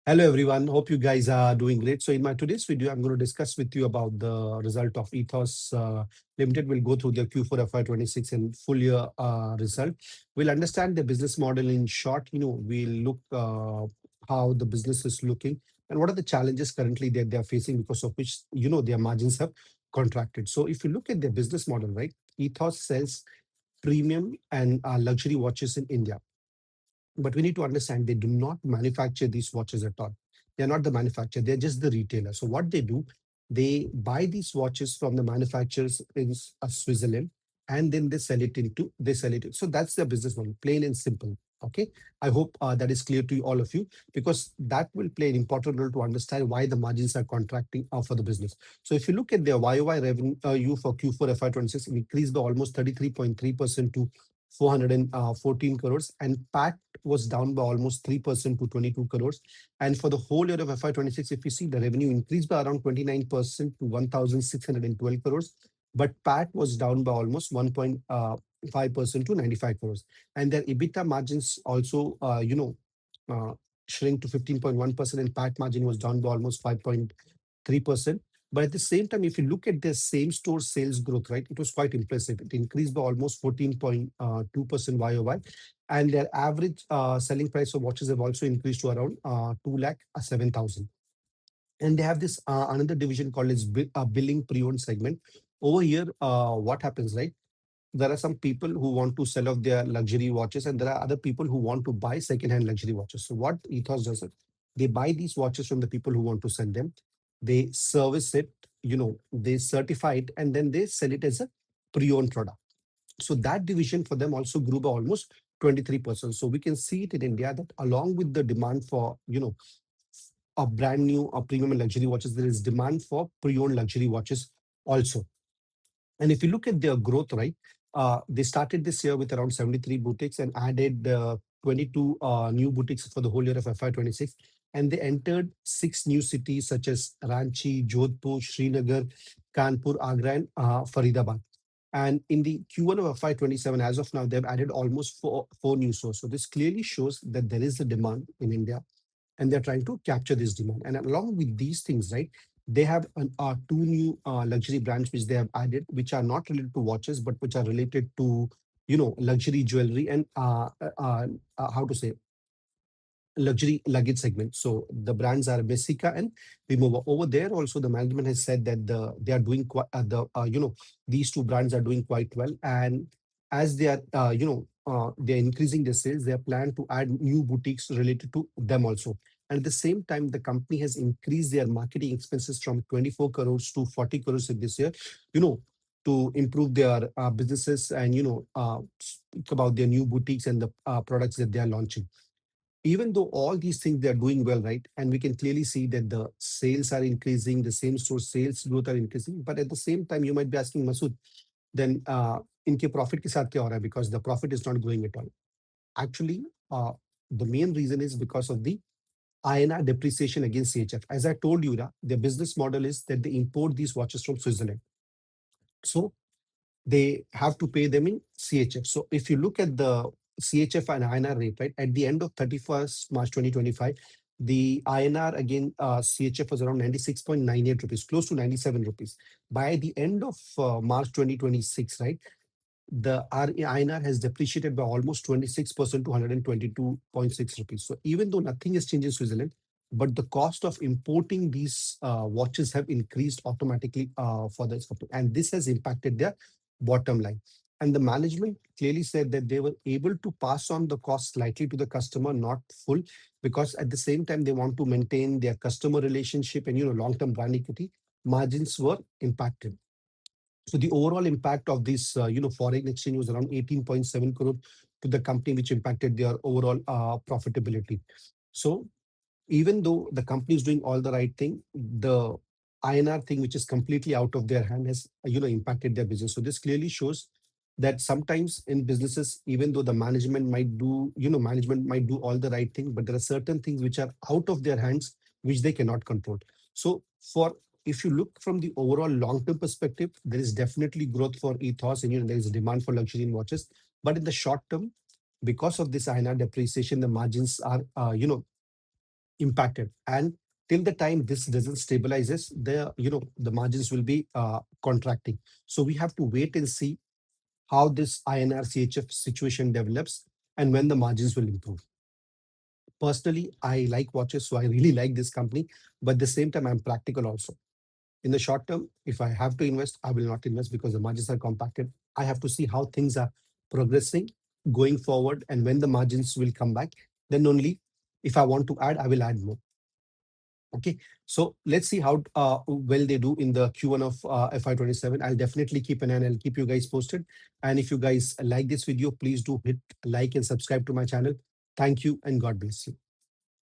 Hello everyone. Hope you guys are doing great. So in my today's video, I'm going to discuss with you about the result of ETHOS Limited. We'll go through their Q4 FY26 and full year result. We'll understand the business model in short. We'll look how the business is looking and what are the challenges currently that they are facing because of which their margins have contracted. So if you look at their business model, right, ETHOS sells premium and luxury watches in India. But we need to understand they do not manufacture these watches at all. They're not the manufacturer, they're just the retailer. So what they do, they buy these watches from the manufacturers in Switzerland, and then they sell it. So that's their business model, plain and simple. Okay. I hope that is clear to all of you, because that will play an important role to understand why the margins are contracting for the business. So if you look at their YOY revenue for Q4 FY26, increased by almost 33.3% to 414 crores, and PAT was down by almost 3% to 22 crores. And for the whole year of FY26, if you see, the revenue increased by around 29% to 1,612 crores, but PAT was down by almost 1.5% to 95 crores. And their EBITDA margins also, uh, shrink to 15.1%, and PAT margin was down by almost 5.3%. But at the same time, if you look at their same store sales growth, right, it was quite impressive. It increased by almost 14.2% YOY. And their average selling price of watches have also increased to around 2 lakh 7,000. And they have this another division called as billing pre-owned segment. Over here, what happens, right? There are some people who want to sell off their luxury watches, and there are other people who want to buy second-hand luxury watches. So what Ethos does it, they buy these watches from the people who want to sell them. They service it, they certify it, and then they sell it as a pre-owned product. So that division for them also grew by almost 23%. So we can see it in India that along with the demand for, a brand new or premium and luxury watches, there is demand for pre-owned luxury watches also. And if you look at their growth, right, they started this year with around 73 boutiques and added 22 new boutiques for the whole year of FY26. And they entered six new cities such as Ranchi, Jodhpur, Srinagar, Kanpur, Agra, and Faridabad. And in the Q1 of FY27, as of now, they've added almost four new stores. So this clearly shows that there is a demand in India, and they're trying to capture this demand. And along with these things, right, they have two new luxury brands which they have added, which are not related to watches, but which are related to, luxury jewelry and how to say, luxury luggage segment. So the brands are Messica and Remova. Over there, also the management has said that they are doing quite these two brands are doing quite well, and as they are they're increasing their sales, they are planned to add new boutiques related to them also. And at the same time, the company has increased their marketing expenses from 24 crores to 40 crores in this year, you know, to improve their businesses and speak about their new boutiques and the products that they are launching. Even though all these things they are doing well, right? And we can clearly see that the sales are increasing, the same store sales growth are increasing. But at the same time, you might be asking, Masood, then इनके profit के साथ क्या हो रहा है? Because the profit is not growing at all. Actually, the main reason is because of the INR depreciation against CHF. As I told you, their business model is that they import these watches from Switzerland. So they have to pay them in CHF. So if you look at the CHF and INR rate, right, at the end of 31st March 2025, the INR again, CHF was around 96.98 rupees, close to 97 rupees. By the end of March 2026, right, the INR has depreciated by almost 26% to 122.6 rupees. So even though nothing has changed in Switzerland, but the cost of importing these watches have increased automatically for this company, and this has impacted their bottom line. And the management clearly said that they were able to pass on the cost slightly to the customer, not full, because at the same time they want to maintain their customer relationship and long-term brand equity. Margins were impacted. So the overall impact of this, foreign exchange was around 18.7 crore to the company, which impacted their overall profitability. So even though the company is doing all the right thing, the INR thing, which is completely out of their hand, has impacted their business. So this clearly shows that sometimes in businesses, even though the management might do all the right thing, but there are certain things which are out of their hands, which they cannot control. So for if you look from the overall long-term perspective, there is definitely growth for ethos, and there is a demand for luxury in watches. But in the short term, because of this INR depreciation, the margins are impacted. And till the time this doesn't stabilizes, the margins will be contracting. So we have to wait and see how this INR CHF situation develops and when the margins will improve. Personally, I like watches, so I really like this company. But at the same time, I'm practical also. In the short term, if I have to invest, I will not invest because the margins are compacted. I have to see how things are progressing going forward, and when the margins will come back, then only if I want to add, I will add more. Okay, so let's see how well they do in the Q1 of FY27. I'll definitely keep an eye and I'll keep you guys posted. And if you guys like this video, please do hit like and subscribe to my channel. Thank you and God bless you.